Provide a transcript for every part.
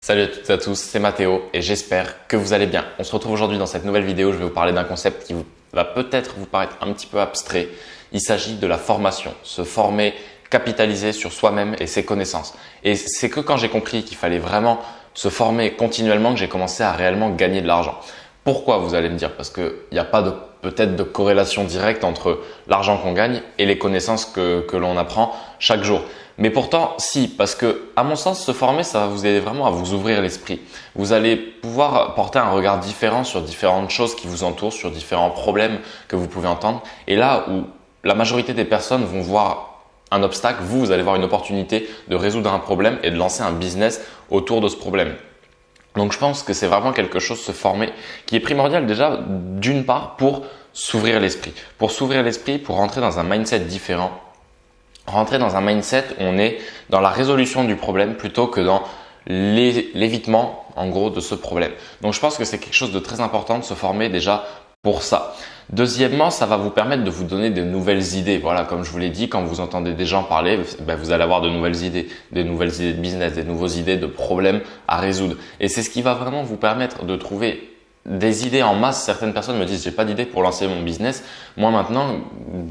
Salut à toutes et à tous, c'est Mathéo et j'espère que vous allez bien. On se retrouve aujourd'hui dans cette nouvelle vidéo. Je vais vous parler d'un concept qui va peut-être vous paraître un petit peu abstrait. Il s'agit de la formation, se former, capitaliser sur soi-même et ses connaissances. Et c'est que quand j'ai compris qu'il fallait vraiment se former continuellement que j'ai commencé à réellement gagner de l'argent. Pourquoi, vous allez me dire? Parce qu'il n'y a pas peut-être de corrélation directe entre l'argent qu'on gagne et les connaissances que l'on apprend chaque jour. Mais pourtant, si, parce que à mon sens, se former, ça va vous aider vraiment à vous ouvrir l'esprit. Vous allez pouvoir porter un regard différent sur différentes choses qui vous entourent, sur différents problèmes que vous pouvez entendre. Et là où la majorité des personnes vont voir un obstacle, vous allez voir une opportunité de résoudre un problème et de lancer un business autour de ce problème. Donc je pense que c'est vraiment quelque chose, se former, qui est primordial déjà d'une part pour s'ouvrir l'esprit. Pour s'ouvrir l'esprit, pour rentrer dans un mindset différent. Rentrer dans un mindset où on est dans la résolution du problème plutôt que dans l'évitement en gros de ce problème. Donc je pense que c'est quelque chose de très important de se former déjà pour ça. Deuxièmement, ça va vous permettre de vous donner de nouvelles idées. Voilà, comme je vous l'ai dit, quand vous entendez des gens parler, vous allez avoir de nouvelles idées de business, des nouvelles idées de problèmes à résoudre. Et c'est ce qui va vraiment vous permettre de trouver des idées en masse. Certaines personnes me disent j'ai pas d'idée pour lancer mon business. Moi maintenant,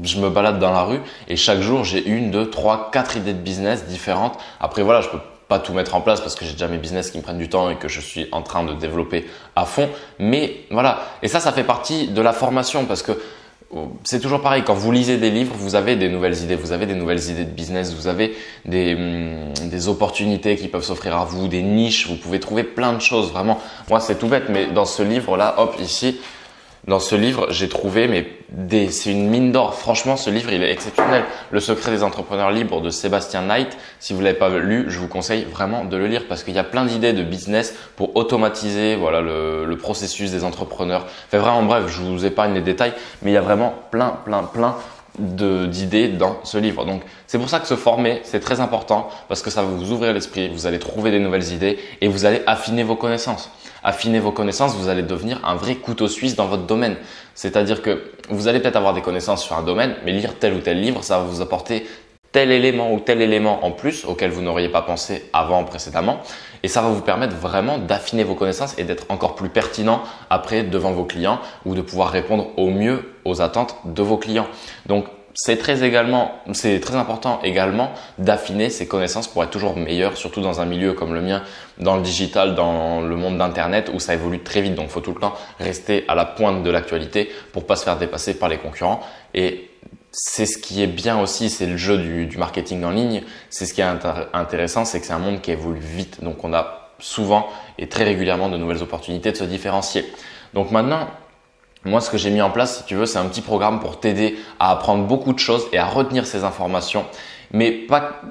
je me balade dans la rue et chaque jour j'ai 1, 2, 3, 4 idées de business différentes. Après voilà, je peux pas tout mettre en place parce que j'ai déjà mes business qui me prennent du temps et que je suis en train de développer à fond. Mais voilà, et ça fait partie de la formation parce que c'est toujours pareil, quand vous lisez des livres, vous avez des nouvelles idées, vous avez des nouvelles idées de business, vous avez des opportunités qui peuvent s'offrir à vous, des niches, vous pouvez trouver plein de choses. Vraiment, moi c'est tout bête, mais dans ce livre-là, hop, ici, dans ce livre, j'ai trouvé c'est une mine d'or. Franchement, ce livre, il est exceptionnel. Le secret des entrepreneurs libres de Sébastien Knight. Si vous l'avez pas lu, je vous conseille vraiment de le lire parce qu'il y a plein d'idées de business pour automatiser, voilà, le processus des entrepreneurs. Enfin, vraiment, bref, je vous épargne les détails, mais il y a vraiment plein d'idées dans ce livre. Donc, c'est pour ça que se former, c'est très important parce que ça va vous ouvrir l'esprit. Vous allez trouver des nouvelles idées et vous allez affiner vos connaissances. Affiner vos connaissances, vous allez devenir un vrai couteau suisse dans votre domaine. C'est-à-dire que vous allez peut-être avoir des connaissances sur un domaine, mais lire tel ou tel livre, ça va vous apporter tel élément ou tel élément en plus auquel vous n'auriez pas pensé précédemment. Et ça va vous permettre vraiment d'affiner vos connaissances et d'être encore plus pertinent après devant vos clients ou de pouvoir répondre au mieux aux attentes de vos clients. Donc, c'est très important également d'affiner ses connaissances pour être toujours meilleur, surtout dans un milieu comme le mien, dans le digital, dans le monde d'Internet où ça évolue très vite. Donc, il faut tout le temps rester à la pointe de l'actualité pour pas se faire dépasser par les concurrents. Et c'est ce qui est bien aussi, c'est le jeu du marketing en ligne. C'est ce qui est intéressant, c'est que c'est un monde qui évolue vite. Donc, on a souvent et très régulièrement de nouvelles opportunités de se différencier. Donc maintenant, moi, ce que j'ai mis en place, si tu veux, c'est un petit programme pour t'aider à apprendre beaucoup de choses et à retenir ces informations. Mais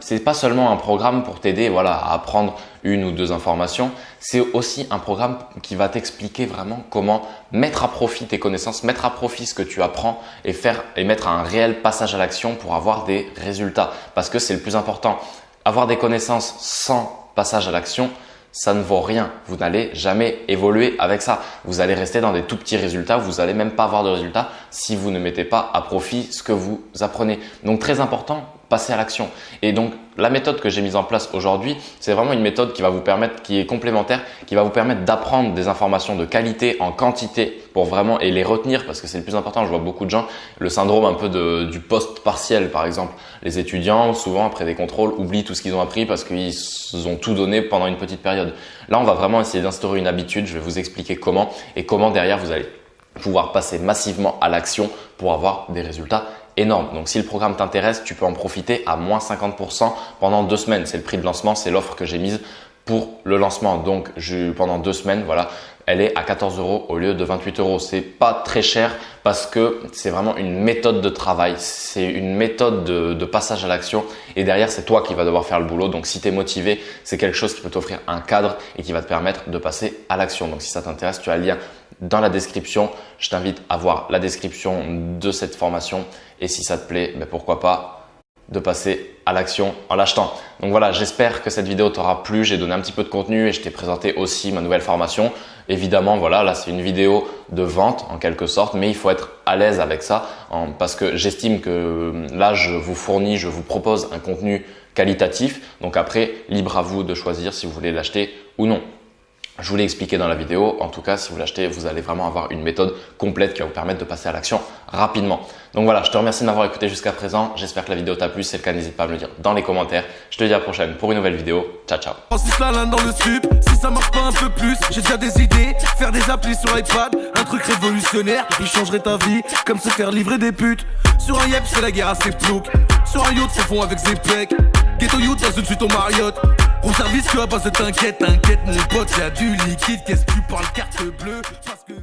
c'est pas seulement un programme pour t'aider, voilà, à apprendre 1 ou 2 informations. C'est aussi un programme qui va t'expliquer vraiment comment mettre à profit tes connaissances, mettre à profit ce que tu apprends et mettre un réel passage à l'action pour avoir des résultats. Parce que c'est le plus important. Avoir des connaissances sans passage à l'action, ça ne vaut rien. Vous n'allez jamais évoluer avec ça. Vous allez rester dans des tout petits résultats. Vous n'allez même pas avoir de résultats si vous ne mettez pas à profit ce que vous apprenez. Donc, très important, passer à l'action. Et donc, la méthode que j'ai mise en place aujourd'hui, c'est vraiment une méthode qui va vous permettre, qui est complémentaire, qui va vous permettre d'apprendre des informations de qualité en quantité pour vraiment et les retenir parce que c'est le plus important. Je vois beaucoup de gens, le syndrome un peu du post partiel par exemple. Les étudiants, souvent après des contrôles, oublient tout ce qu'ils ont appris parce qu'ils ont tout donné pendant une petite période. Là, on va vraiment essayer d'instaurer une habitude. Je vais vous expliquer comment et comment derrière vous allez pouvoir passer massivement à l'action pour avoir des résultats énormes. Donc, si le programme t'intéresse, tu peux en profiter à moins 50% pendant 2 semaines. C'est le prix de lancement, c'est l'offre que j'ai mise pour le lancement. Donc, pendant 2 semaines, voilà, elle est à 14 € au lieu de 28 €. C'est pas très cher parce que c'est vraiment une méthode de travail. C'est une méthode de passage à l'action et derrière, c'est toi qui vas devoir faire le boulot. Donc, si tu es motivé, c'est quelque chose qui peut t'offrir un cadre et qui va te permettre de passer à l'action. Donc, si ça t'intéresse, tu as le lien dans la description. Je t'invite à voir la description de cette formation et si ça te plaît, pourquoi pas de passer à l'action en l'achetant. Donc voilà, j'espère que cette vidéo t'aura plu. J'ai donné un petit peu de contenu et je t'ai présenté aussi ma nouvelle formation. Évidemment, voilà, là c'est une vidéo de vente en quelque sorte, mais il faut être à l'aise avec ça parce que j'estime que là je vous propose un contenu qualitatif. Donc après, libre à vous de choisir si vous voulez l'acheter ou non. Je vous l'ai expliqué dans la vidéo. En tout cas, si vous l'achetez, vous allez vraiment avoir une méthode complète qui va vous permettre de passer à l'action rapidement. Donc voilà, je te remercie de m'avoir écouté jusqu'à présent. J'espère que la vidéo t'a plu. Si c'est le cas, n'hésite pas à me le dire dans les commentaires. Je te dis à la prochaine pour une nouvelle vidéo. Ciao, ciao. Dans le stup, si ça marche pas un peu plus, j'ai déjà des idées. Faire des applis sur iPad, un truc révolutionnaire qui changerait ta vie, comme se faire livrer des putes. Sur un yep, c'est la guerre à ses ploucs. Sur un yacht, c'est fond avec ses pecs. Ghetto youth, passe tout de suite au Marriott. Au service que à base de t'inquiète, mon pote, y'a du liquide. Qu'est-ce que tu parles carte bleue? Parce que